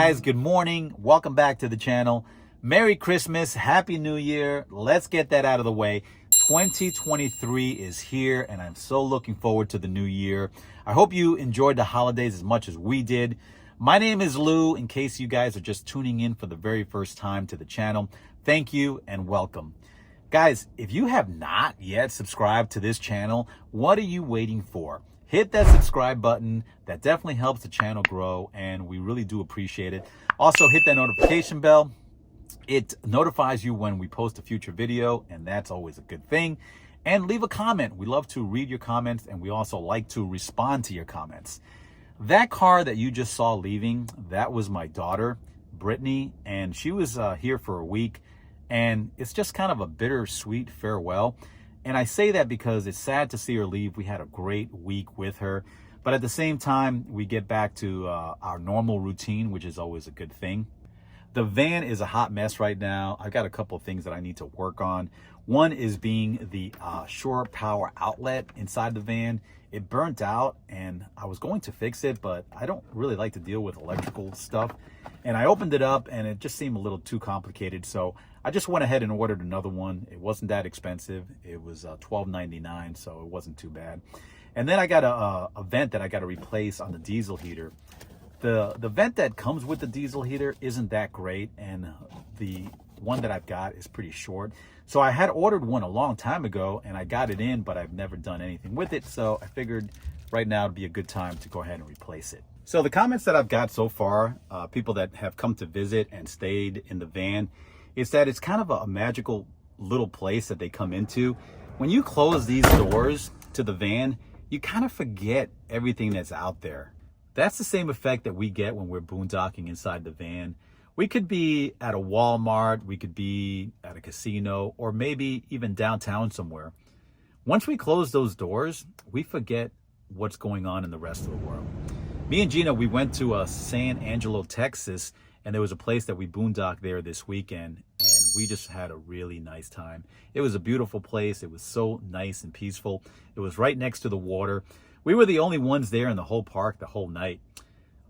guys, good morning. Welcome back to the channel. Merry Christmas, Happy New Year. Let's get that out of the way. 2023 is here and I'm so looking forward to the new year. I hope you enjoyed the holidays as much as we did. My name is Lou, in case you guys are just tuning in for the very first time to the channel. Thank you and welcome. Guys, if you have not yet subscribed to this channel, what are you waiting for? Hit that subscribe button. That definitely helps the channel grow and we really do appreciate it. Also, hit that notification bell. It notifies you when we post a future video, and that's always a good thing. And leave a comment. We love to read your comments, and we also like to respond to your comments. That car that you just saw leaving, that was my daughter, Brittany, and she was here for a week, and it's just kind of a bittersweet farewell. And I say that because it's sad to see her leave. We had a great week with her, but at the same time, we get back to our normal routine, which is always a good thing. The van is a hot mess right now. I've got a couple of things that I need to work on. One is being the shore power outlet inside the van. It burnt out and I was going to fix it, but I don't really like to deal with electrical stuff. And I opened it up and it just seemed a little too complicated. So I just went ahead and ordered another one. It wasn't that expensive. It was $12.99, so it wasn't too bad. And then I got a vent that I got to replace on the diesel heater. The vent that comes with the diesel heater isn't that great, and the one that I've got is pretty short. So I had ordered one a long time ago and I got it in, but I've never done anything with it. So I figured right now would be a good time to go ahead and replace it. So the comments that I've got so far, people that have come to visit and stayed in the van, is that it's kind of a magical little place that they come into. When you close these doors to the van, you kind of forget everything that's out there. That's the same effect that we get when we're boondocking inside the van. We could be at a Walmart, we could be at a casino, or maybe even downtown somewhere. Once we close those doors, we forget what's going on in the rest of the world. Me and Gina, we went to San Angelo, Texas, and there was a place that we boondocked there this weekend, and we just had a really nice time. It was a beautiful place. It was so nice and peaceful. It was right next to the water. We were the only ones there in the whole park the whole night.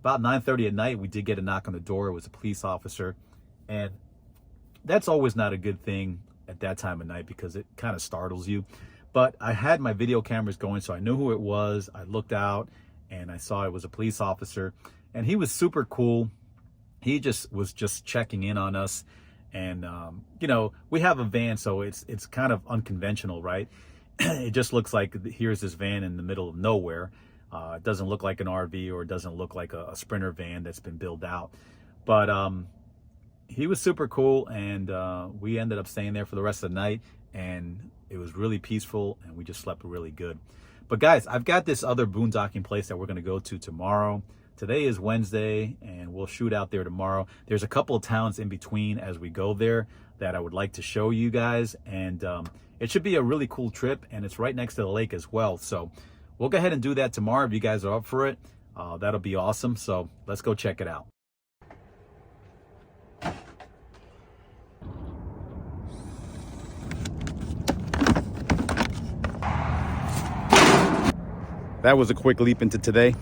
About 9:30 at night, we did get a knock on the door. It was a police officer. And that's always not a good thing at that time of night because it kind of startles you. But I had my video cameras going, so I knew who it was. I looked out and I saw it was a police officer. And he was super cool. He was just checking in on us. And, you know, we have a van, so it's kind of unconventional, right? It just looks like here's this van in the middle of nowhere. It doesn't look like an RV or it doesn't look like a Sprinter van that's been built out. But he was super cool, and we ended up staying there for the rest of the night, and it was really peaceful, and we just slept really good. But guys, I've got this other boondocking place that we're going to go to tomorrow. Today is Wednesday, and we'll shoot out there tomorrow. There's a couple of towns in between as we go there that I would like to show you guys, and it should be a really cool trip, and it's right next to the lake as well. So we'll go ahead and do that tomorrow if you guys are up for it. That'll be awesome. So let's go check it out. That was a quick leap into today.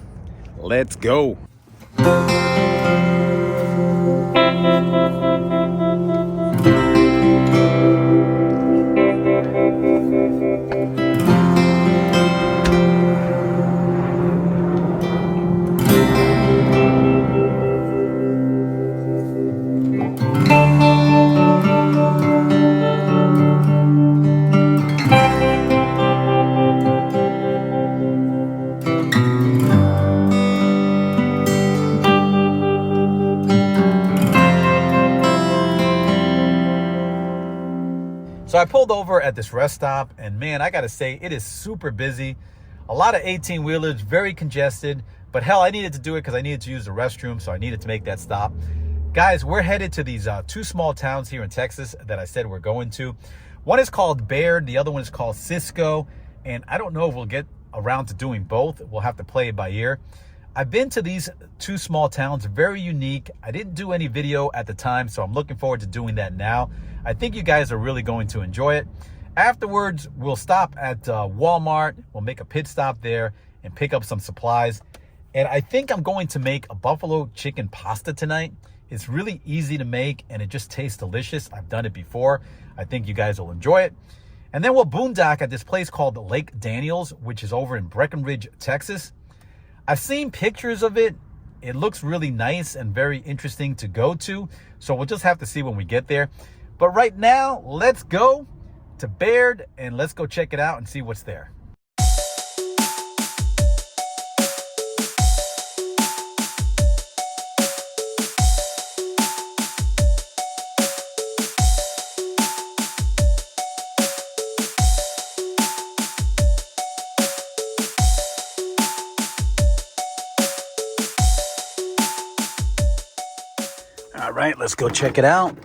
Let's go. So I pulled over at this rest stop, and man, I gotta say, it is super busy. A lot of 18-wheelers, very congested, but hell, I needed to do it because I needed to use the restroom, so I needed to make that stop. Guys, we're headed to these two small towns here in Texas that I said we're going to. One is called Baird, the other one is called Cisco, and I don't know if we'll get around to doing both. We'll have to play it by ear. I've been to these two small towns, very unique. I didn't do any video at the time, so I'm looking forward to doing that now. I think you guys are really going to enjoy it. Afterwards, we'll stop at Walmart. We'll make a pit stop there and pick up some supplies. And I think I'm going to make a buffalo chicken pasta tonight. It's really easy to make and it just tastes delicious. I've done it before. I think you guys will enjoy it. And then we'll boondock at this place called Lake Daniels, which is over in Breckenridge, Texas. I've seen pictures of it. It looks really nice and very interesting to go to. So we'll just have to see when we get there. But right now, let's go to Baird and let's go check it out and see what's there. All right, let's go check it out.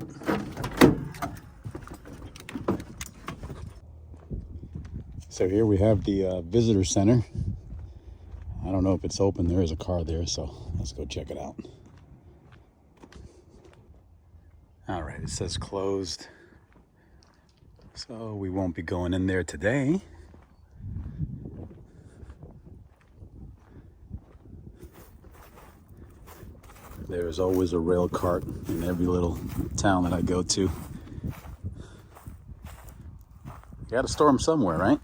So here we have the visitor center. I don't know if it's open. There is a car there, so let's go check it out. All right, it says closed. So we won't be going in there today. There's always a rail cart in every little town that I go to. You gotta store them somewhere, right?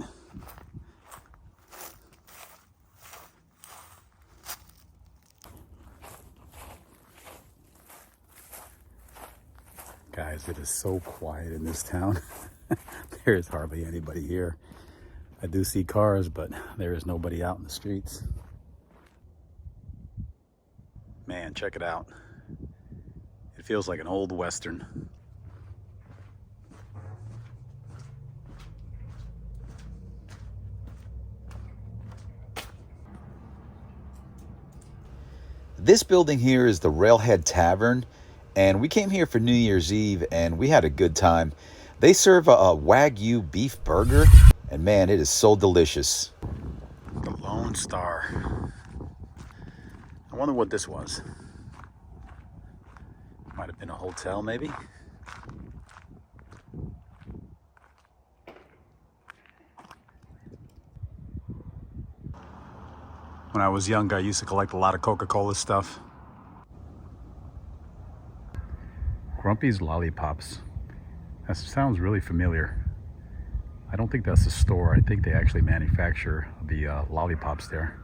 Guys, it is so quiet in this town. There is hardly anybody here. I do see cars, but there is nobody out in the streets. Man, check it out. It feels like an old Western. This building here is the Railhead Tavern, and we came here for New Year's Eve and we had a good time. They serve a Wagyu beef burger, and man, it is so delicious. The Lone Star. I wonder what this was. Might have been a hotel, maybe. When I was young, I used to collect a lot of Coca-Cola stuff. Grumpy's Lollipops. That sounds really familiar. I don't think that's the store. I think they actually manufacture the lollipops there.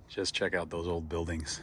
Just check out those old buildings.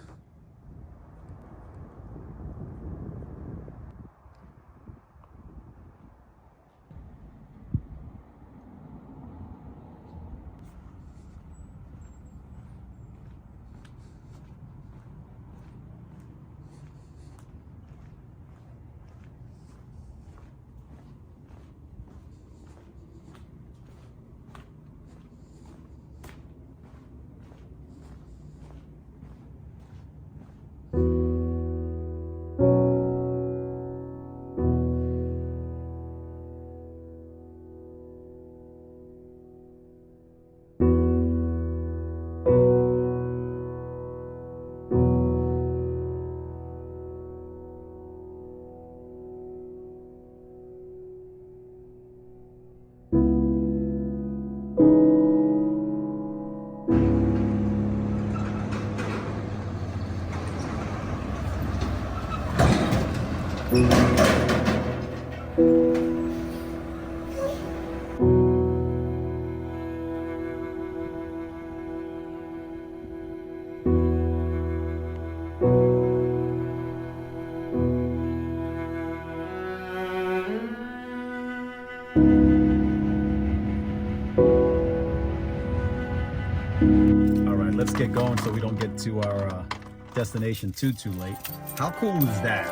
All right, let's get going so we don't get to our destination too late. How cool is that?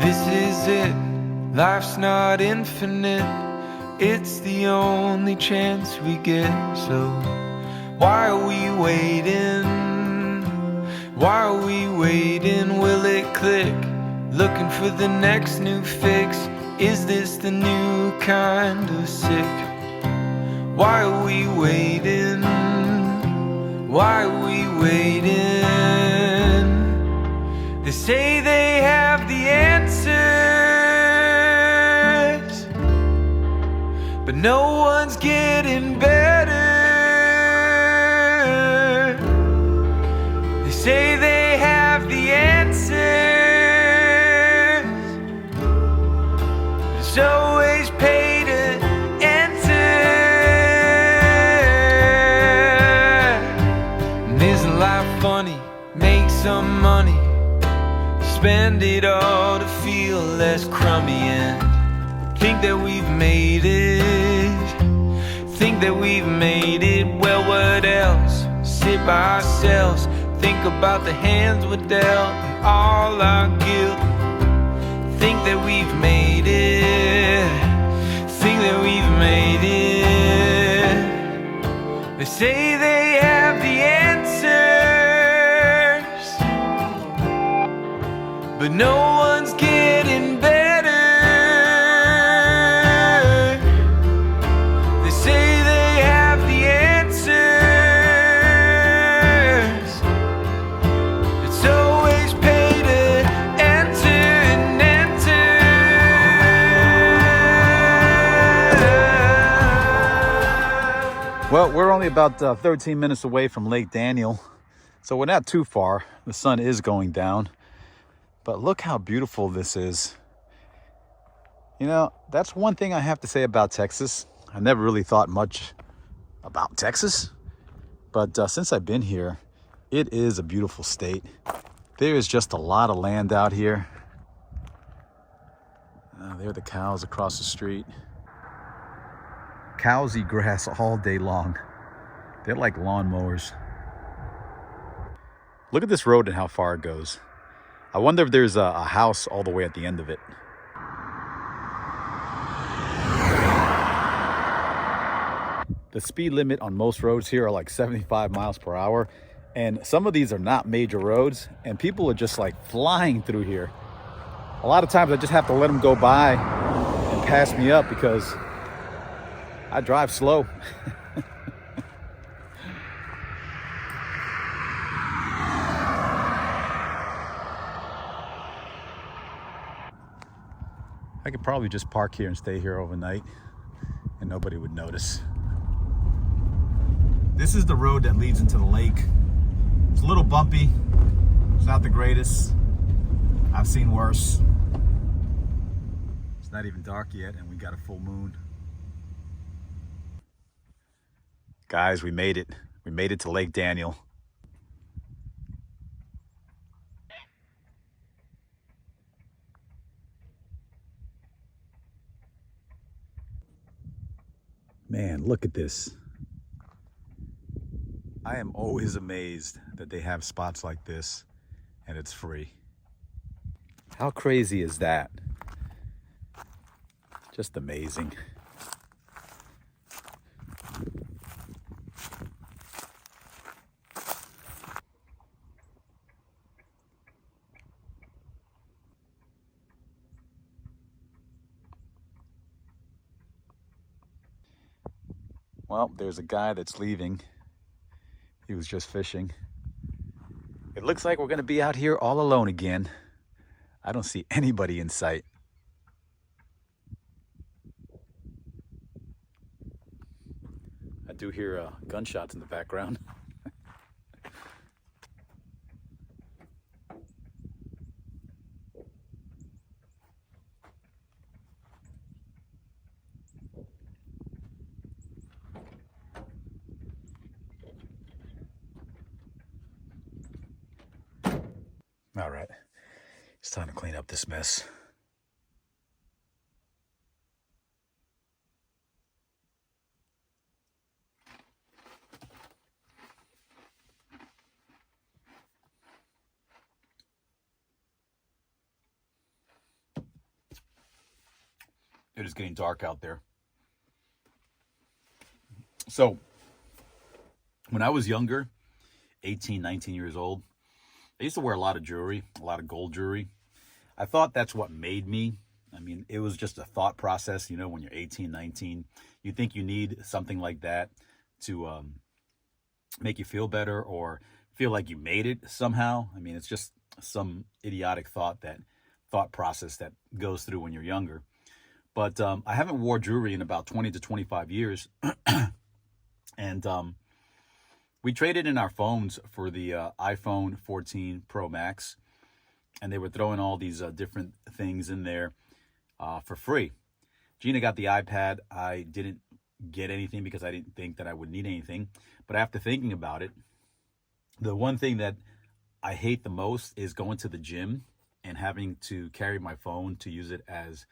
This is it, life's not infinite. It's the only chance we get. So why are we waiting? Why are we waiting? Will it click? Looking for the next new fix. Is this the new kind of sick? Why are we waiting? Why are we waiting? They say they have the answers, but no one's getting better. They say they have the answers. It's always pay to enter. And isn't life funny? Make some money, spend it all to feel less crummy, and think that we've made it. Think that we've made it. Well, what else? Sit by ourselves, think about the hands we're dealt and all our guilt. Think that we've made it. Think that we've made it. They say they have the answers, but no one's getting better. They say they have the answers. It's always pay to enter and enter. Well, we're only about 13 minutes away from Lake Daniel, so we're not too far. The sun is going down, but look how beautiful this is. You know, that's one thing I have to say about Texas. I never really thought much about Texas, but since I've been here, it is a beautiful state. There is just a lot of land out here. There are the cows across the street. Cows eat grass all day long. They're like lawnmowers. Look at this road and how far it goes. I wonder if there's a house all the way at the end of it. The speed limit on most roads here are like 75 miles per hour. And some of these are not major roads, and people are just like flying through here. A lot of times I just have to let them go by and pass me up because I drive slow. I could probably just park here and stay here overnight and nobody would notice. This is the road that leads into the lake. It's a little bumpy. It's not the greatest. I've seen worse. It's not even dark yet and we got a full moon. Guys, we made it. We made it to Lake Daniel. Man, look at this. I am always amazed that they have spots like this and it's free. How crazy is that? Just amazing. Well, there's a guy that's leaving. He was just fishing. It looks like we're gonna be out here all alone again. I don't see anybody in sight. I do hear gunshots in the background. All right, it's time to clean up this mess. It is getting dark out there. So, when I was younger, 18, 19 years old, I used to wear a lot of jewelry, a lot of gold jewelry. I thought that's what made me. I mean, it was just a thought process, you know, when you're 18, 19, you think you need something like that to make you feel better or feel like you made it somehow. I mean, it's just some idiotic thought process that goes through when you're younger. But I haven't wore jewelry in about 20 to 25 years. And we traded in our phones for the iPhone 14 Pro Max. And they were throwing all these different things in there for free. Gina got the iPad. I didn't get anything because I didn't think that I would need anything. But after thinking about it, the one thing that I hate the most is going to the gym and having to carry my phone to use it as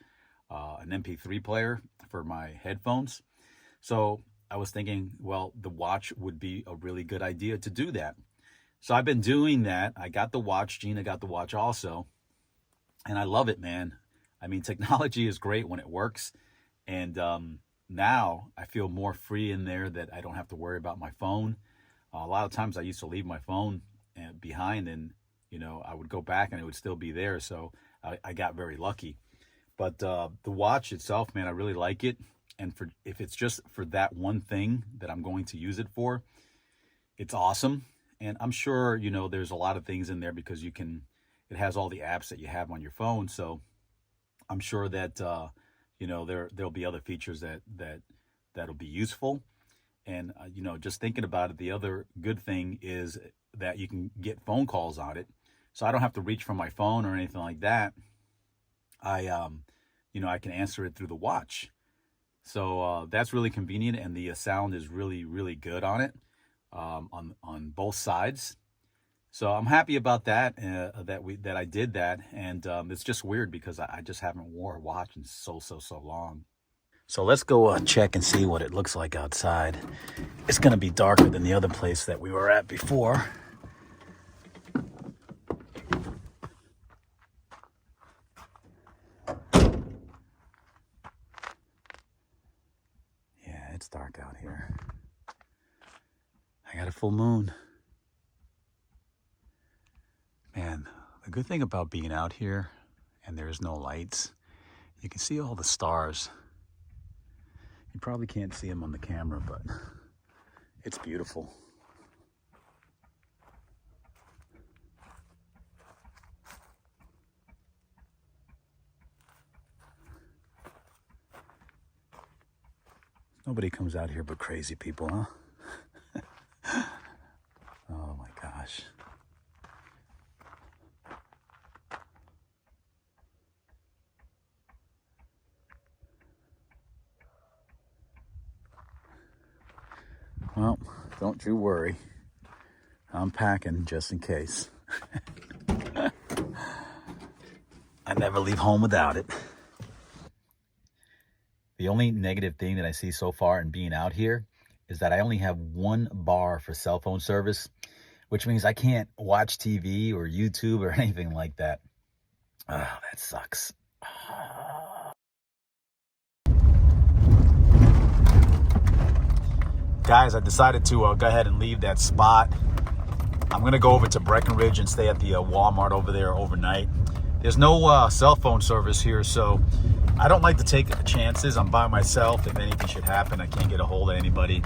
an MP3 player for my headphones. So I was thinking, well, the watch would be a really good idea to do that. So I've been doing that. I got the watch. Gina got the watch also. And I love it, man. I mean, technology is great when it works. And now I feel more free in there that I don't have to worry about my phone. A lot of times I used to leave my phone behind and, you know, I would go back and it would still be there. So I got very lucky. But the watch itself, man, I really like it. And if it's just for that one thing that I'm going to use it for, it's awesome. And I'm sure, you know, there's a lot of things in there because it has all the apps that you have on your phone. So I'm sure that, you know, there'll be other features that'll be useful. And, you know, just thinking about it, the other good thing is that you can get phone calls on it. So I don't have to reach for my phone or anything like that. You know, I can answer it through the watch. So that's really convenient. And the sound is really, really good on it. On both sides. So I'm happy about that, that I did that. And it's just weird because I just haven't wore a watch in so long. So let's go check and see what it looks like outside. It's going to be darker than the other place that we were at before. Yeah, it's dark out here. I got a full moon. Man, the good thing about being out here and there's no lights, you can see all the stars. You probably can't see them on the camera, but it's beautiful. Nobody comes out here but crazy people, huh? Oh my gosh. Well, don't you worry. I'm packing just in case. I never leave home without it. The only negative thing that I see so far in being out here is that I only have one bar for cell phone service, which means I can't watch TV or YouTube or anything like that. Oh, that sucks. Guys, I decided to go ahead and leave that spot. I'm going to go over to Breckenridge and stay at the Walmart over there overnight. There's no cell phone service here, so I don't like to take chances. I'm by myself. If anything should happen, I can't get a hold of anybody.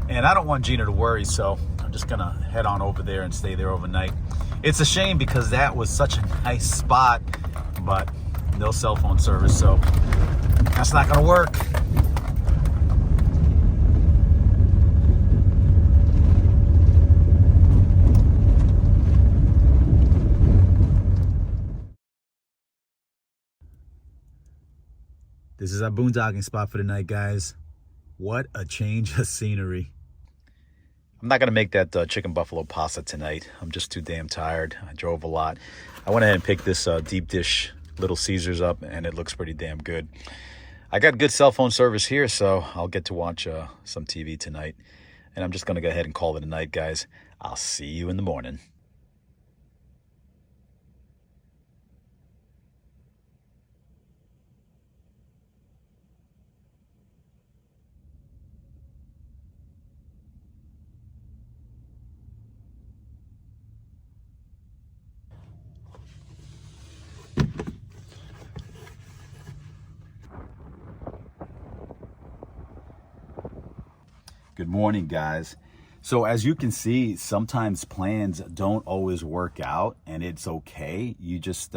And I don't want Gina to worry, so I'm just going to head on over there and stay there overnight. It's a shame because that was such a nice spot, but no cell phone service, so that's not going to work. This is our boondocking spot for the night, guys. What a change of scenery. I'm not going to make that chicken buffalo pasta tonight. I'm just too damn tired. I drove a lot. I went ahead and picked this deep dish Little Caesars up, and it looks pretty damn good. I got good cell phone service here, so I'll get to watch some TV tonight. And I'm just going to go ahead and call it a night, guys. I'll see you in the morning. Good morning, guys. So as you can see, sometimes plans don't always work out, and it's okay. You just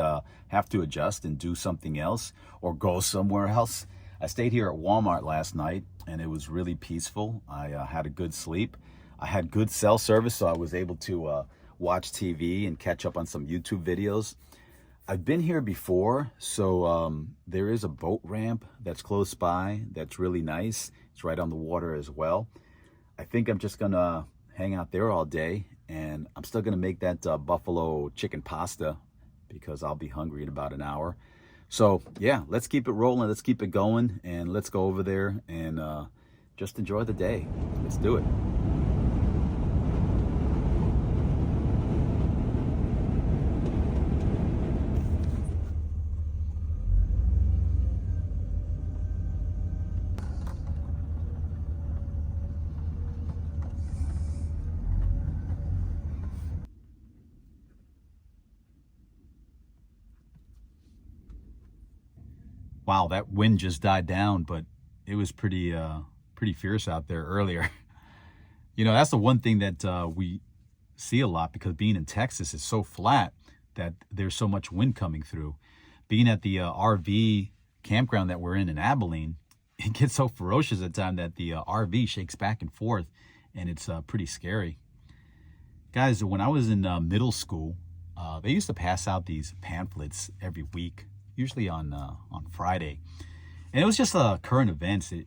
have to adjust and do something else or go somewhere else. I stayed here at Walmart last night, and it was really peaceful. I had a good sleep. I had good cell service, so I was able to watch TV and catch up on some YouTube videos. I've been here before, so there is a boat ramp that's close by that's really nice. It's right on the water as well. I think I'm just gonna hang out there all day, and I'm still gonna make that buffalo chicken pasta because I'll be hungry in about an hour. So yeah, let's keep it rolling, let's keep it going, and let's go over there and just enjoy the day. Let's do it. Wow, that wind just died down, but it was pretty fierce out there earlier. You know, that's the one thing that we see a lot, because being in Texas is so flat that there's so much wind coming through. Being at the RV campground that we're in Abilene, it gets so ferocious at times that the RV shakes back and forth, and it's pretty scary. Guys, when I was in middle school, they used to pass out these pamphlets every week, usually on Friday. And it was just current events. It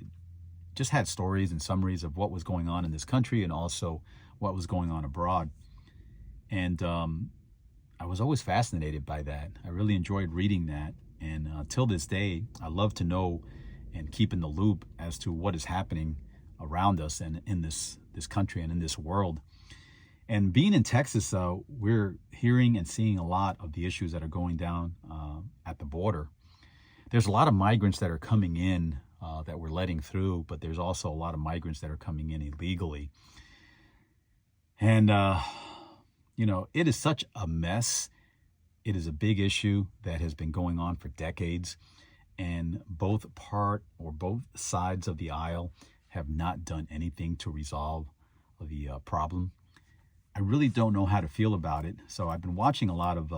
just had stories and summaries of what was going on in this country and also what was going on abroad. And I was always fascinated by that. I really enjoyed reading that. And till this day, I love to know and keep in the loop as to what is happening around us and in this country and in this world. And being in Texas, we're hearing and seeing a lot of the issues that are going down at the border. There's a lot of migrants that are coming in that we're letting through, but there's also a lot of migrants that are coming in illegally. And, you know, it is such a mess. It is a big issue that has been going on for decades. And both sides of the aisle have not done anything to resolve the problem. I really don't know how to feel about it. So I've been watching a lot of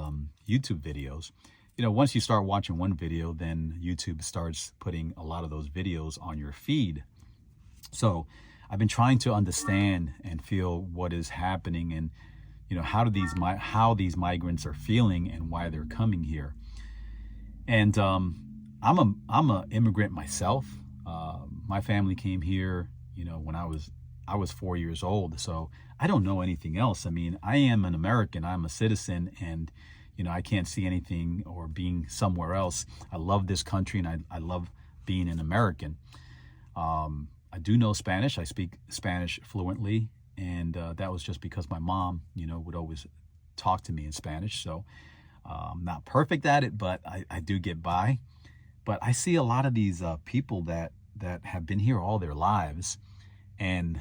YouTube videos. You know, once you start watching one video, then YouTube starts putting a lot of those videos on your feed. So I've been trying to understand and feel what is happening, and you know, how these migrants are feeling and why they're coming here. And I'm a immigrant myself. My family came here, you know, when I was 4 years old. So I don't know anything else. I mean, I am an American, I'm a citizen, and, you know, I can't see anything or being somewhere else. I love this country, and I love being an American. I do know Spanish. I speak Spanish fluently, and that was just because my mom, you know, would always talk to me in Spanish. So I'm not perfect at it, but I do get by. But I see a lot of these people that have been here all their lives, and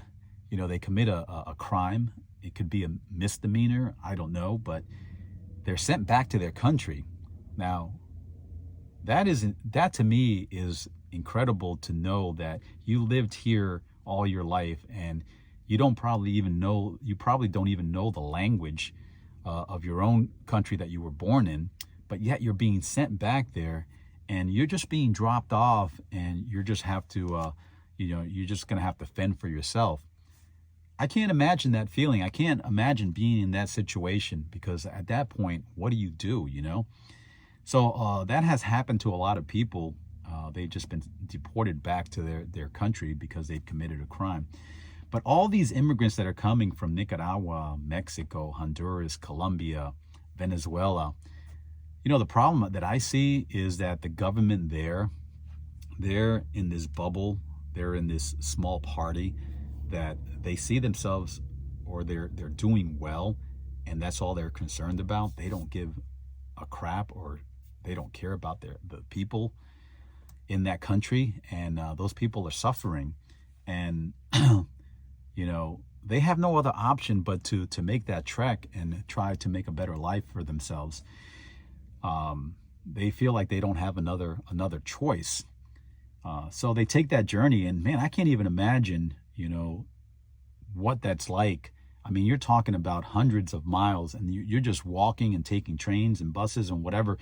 you know, they commit a crime. It could be a misdemeanor, I don't know, but they're sent back to their country. Now, that to me is incredible, to know that you lived here all your life, and you probably don't even know the language of your own country that you were born in, but yet you're being sent back there, and you're just being dropped off, and you just have to, you know, you're just gonna have to fend for yourself. I can't imagine that feeling. I can't imagine being in that situation, because at that point, what do, you know? So that has happened to a lot of people. They've just been deported back to their country because they've committed a crime. But all these immigrants that are coming from Nicaragua, Mexico, Honduras, Colombia, Venezuela, you know, the problem that I see is that the government they're in this bubble, they're in this small party that they see themselves, or they're doing well, and that's all they're concerned about. They don't give a crap, or they don't care about the people in that country, and those people are suffering, and you know, they have no other option but to make that trek and try to make a better life for themselves. They feel like they don't have another choice. So they take that journey, and man, I can't even imagine, you know, what that's like. I mean, you're talking about hundreds of miles, and you're just walking and taking trains and buses and whatever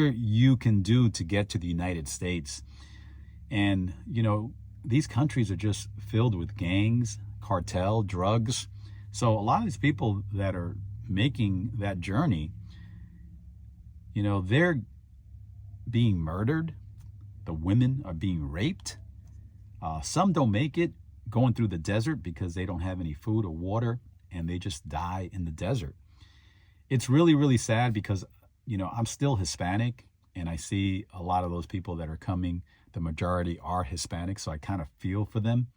you can do to get to the United States. And, you know, these countries are just filled with gangs, cartel, drugs. So a lot of these people that are making that journey, you know, they're being murdered. The women are being raped. Some don't make it going through the desert because they don't have any food or water, and they just die in the desert. It's really, really sad because, you know, I'm still Hispanic, and I see a lot of those people that are coming. The majority are Hispanic, so I kind of feel for them.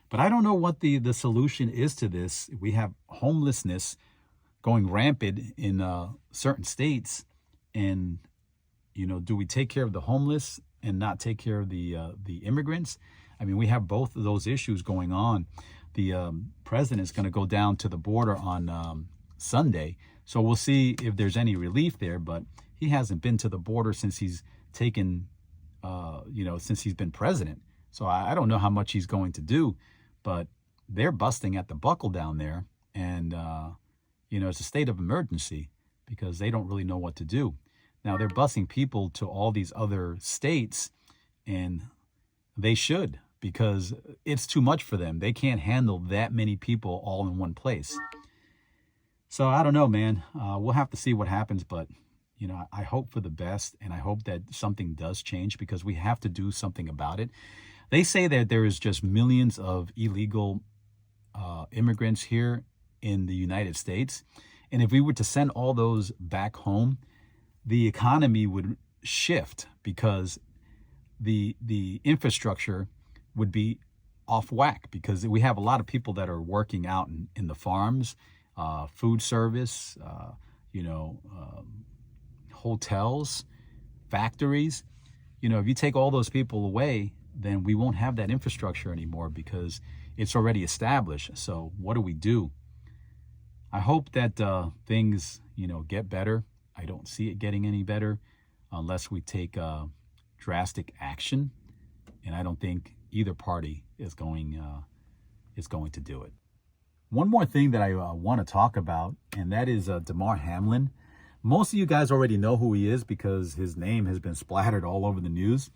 But I don't know what the solution is to this. We have homelessness going rampant in certain states, and, you know, do we take care of the homeless and not take care of the immigrants? I mean, we have both of those issues going on. The president is going to go down to the border on Sunday, so we'll see if there's any relief there. But he hasn't been to the border since he's taken, since he's been president. So I don't know how much he's going to do, but they're busting at the buckle down there, and it's a state of emergency because they don't really know what to do. Now they're busing people to all these other states, and they should, because it's too much for them. They can't handle that many people all in one place. So I don't know, man. We'll have to see what happens, but you know, I hope for the best, and I hope that something does change because we have to do something about it. They say that there is just millions of illegal immigrants here in the United States, and if we were to send all those back home, the economy would shift because the infrastructure would be off whack, because we have a lot of people that are working out in the farms, food service, hotels, factories. You know, if you take all those people away, then we won't have that infrastructure anymore because it's already established. So what do? I hope that things, get better. I don't see it getting any better unless we take drastic action, and I don't think either party is going to do it. One more thing that I want to talk about, and that is Damar Hamlin. Most of you guys already know who he is because his name has been splattered all over the news.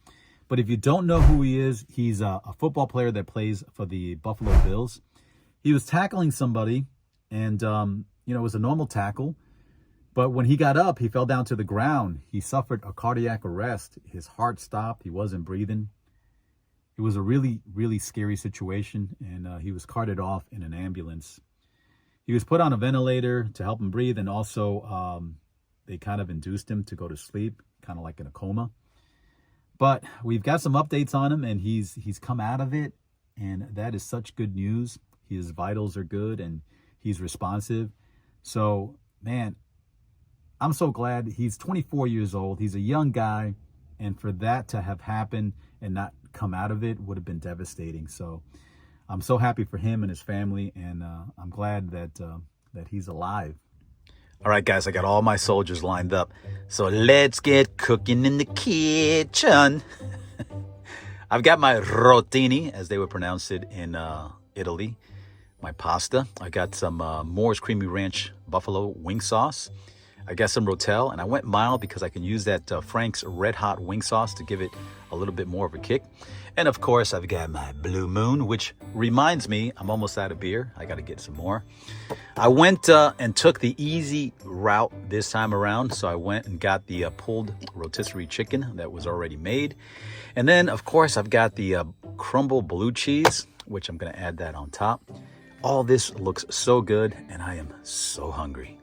But if you don't know who he is, he's a football player that plays for the Buffalo Bills. He was tackling somebody, and it was a normal tackle. But when he got up, he fell down to the ground. He suffered a cardiac arrest. His heart stopped. He wasn't breathing. It was a really, really scary situation, and he was carted off in an ambulance. He was put on a ventilator to help him breathe, and also they kind of induced him to go to sleep, kind of like in a coma. But we've got some updates on him, and he's come out of it, and that is such good news. His vitals are good, and he's responsive. So, man, I'm so glad. He's 24 years old. He's a young guy, and for that to have happened and not come out of it would have been devastating. So I'm so happy for him and his family, and I'm glad that he's alive. All right, guys, I got all my soldiers lined up. So let's get cooking in the kitchen. I've got my rotini, as they would pronounce it in Italy, my pasta. I got some Moore's Creamy Ranch buffalo wing sauce. I got some Rotel, and I went mild because I can use that Frank's Red Hot wing sauce to give it a little bit more of a kick. And of course, I've got my Blue Moon, which reminds me, I'm almost out of beer. I got to get some more. I went and took the easy route this time around. So I went and got the pulled rotisserie chicken that was already made. And then, of course, I've got the crumble blue cheese, which I'm going to add that on top. All this looks so good, and I am so hungry.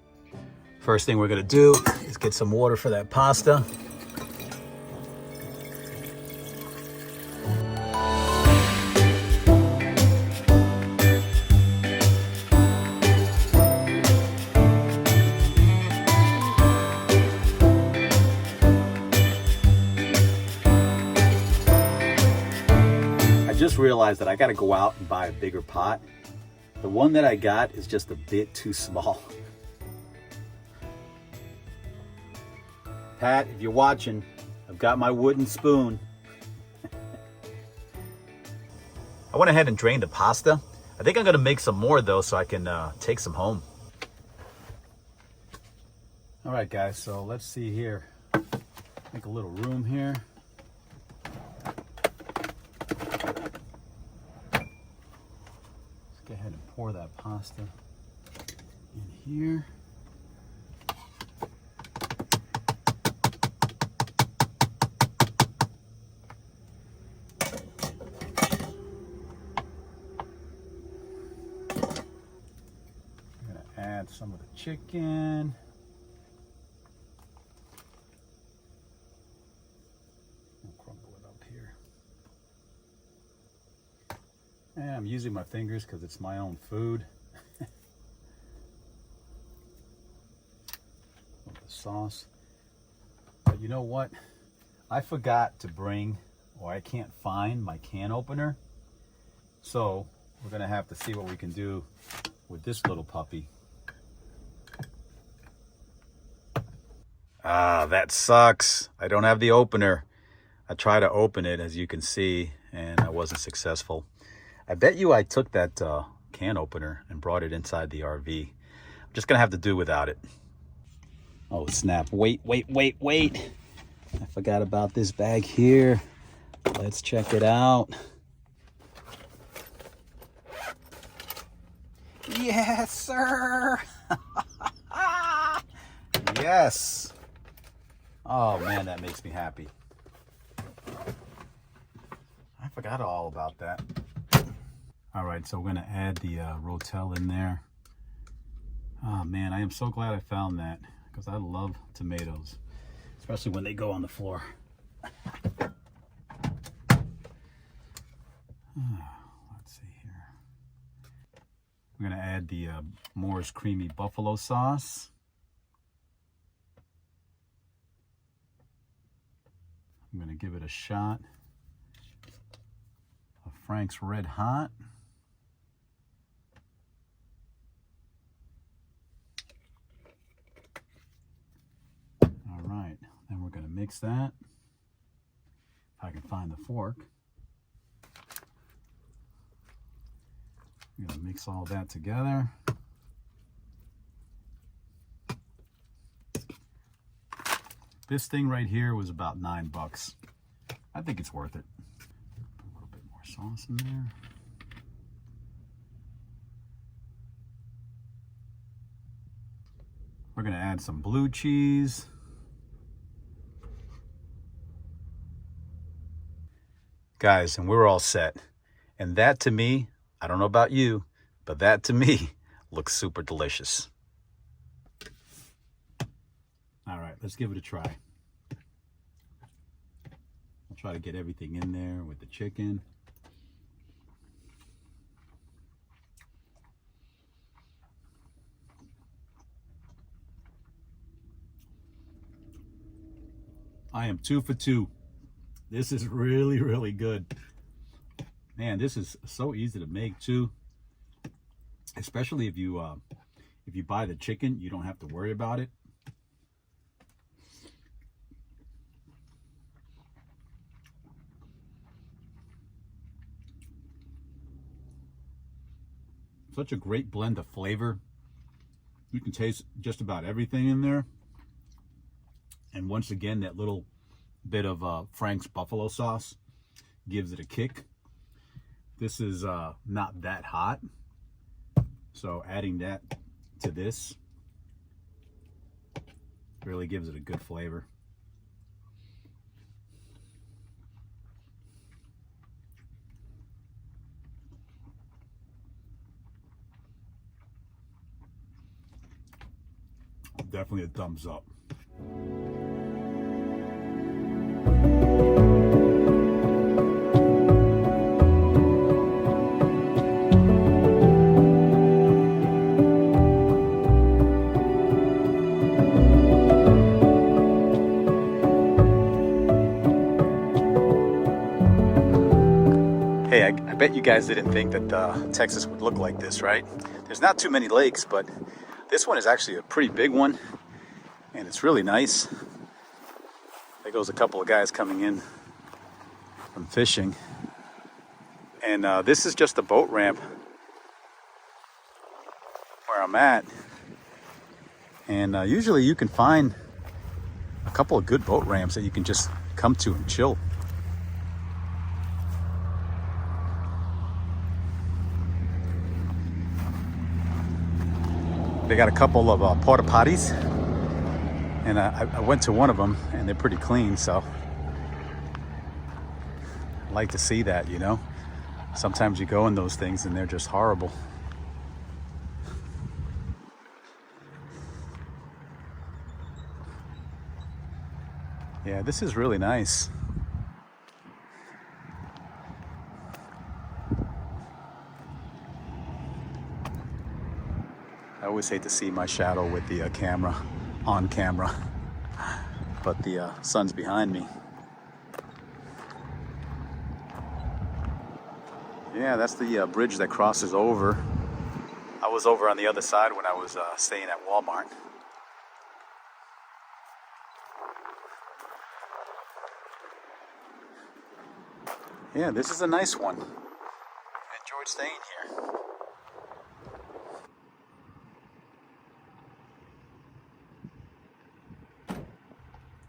First thing we're going to do is get some water for that pasta. I just realized that I got to go out and buy a bigger pot. The one that I got is just a bit too small. Pat, if you're watching, I've got my wooden spoon. I went ahead and drained the pasta. I think I'm gonna make some more though, so I can take some home. All right, guys, so let's see here. Make a little room here. Let's go ahead and pour that pasta in here. I'm gonna add some of the chicken. And I'm using my fingers because it's my own food. With the sauce. But you know what? I forgot to bring, or I can't find my can opener. So we're gonna have to see what we can do with this little puppy. Ah, that sucks. I don't have the opener. I tried to open it, as you can see, and I wasn't successful. I bet you I took that can opener and brought it inside the RV. I'm just gonna have to do without it. Oh snap, wait. I forgot about this bag here. Let's check it out. Yes, sir. Yes. Oh man, that makes me happy. I forgot all about that. All right, so we're gonna add the Rotel in there. Oh man, I am so glad I found that because I love tomatoes, especially when they go on the floor. Let's see here. We're gonna add the Moore's Creamy Buffalo Sauce. I'm gonna give it a shot of Frank's Red Hot. Then we're going to mix that. If I can find the fork. I'm going to mix all that together. This thing right here was about $9. I think it's worth it. Put a little bit more sauce in there. We're going to add some blue cheese. Guys, and we're all set. And that to me, I don't know about you, but that to me looks super delicious. All right, let's give it a try. I'll try to get everything in there with the chicken. I am 2 for 2. This is really, really good. Man, this is so easy to make too. Especially if you buy the chicken, you don't have to worry about it. Such a great blend of flavor. You can taste just about everything in there. And once again, that little bit of Frank's buffalo sauce gives it a kick. This is not that hot, so adding that to this really gives it a good flavor. Definitely a thumbs up. Hey, I bet you guys didn't think that Texas would look like this, right? There's not too many lakes, but this one is actually a pretty big one, and it's really nice. There goes a couple of guys coming in from fishing. And this is just a boat ramp I'm at. And usually you can find a couple of good boat ramps that you can just come to and chill. They got a couple of porta potties, and I went to one of them and they're pretty clean, so I like to see that, you know. Sometimes you go in those things and they're just horrible. Yeah, this is really nice. I always hate to see my shadow with the camera on camera, but the sun's behind me. Yeah, that's the bridge that crosses over. I was over on the other side when I was staying at Walmart. Yeah, this is a nice one. I enjoyed staying here.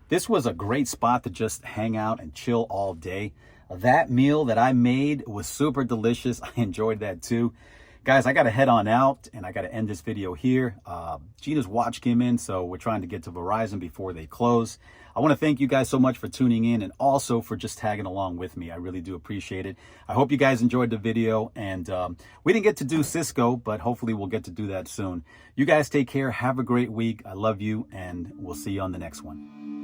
This was a great spot to just hang out and chill all day. That meal that I made was super delicious. I enjoyed that too. Guys, I got to head on out and I got to end this video here. Gina's watch came in, so we're trying to get to Verizon before they close. I want to thank you guys so much for tuning in and also for just tagging along with me. I really do appreciate it. I hope you guys enjoyed the video, and we didn't get to do Cisco, but hopefully we'll get to do that soon. You guys take care. Have a great week. I love you, and we'll see you on the next one.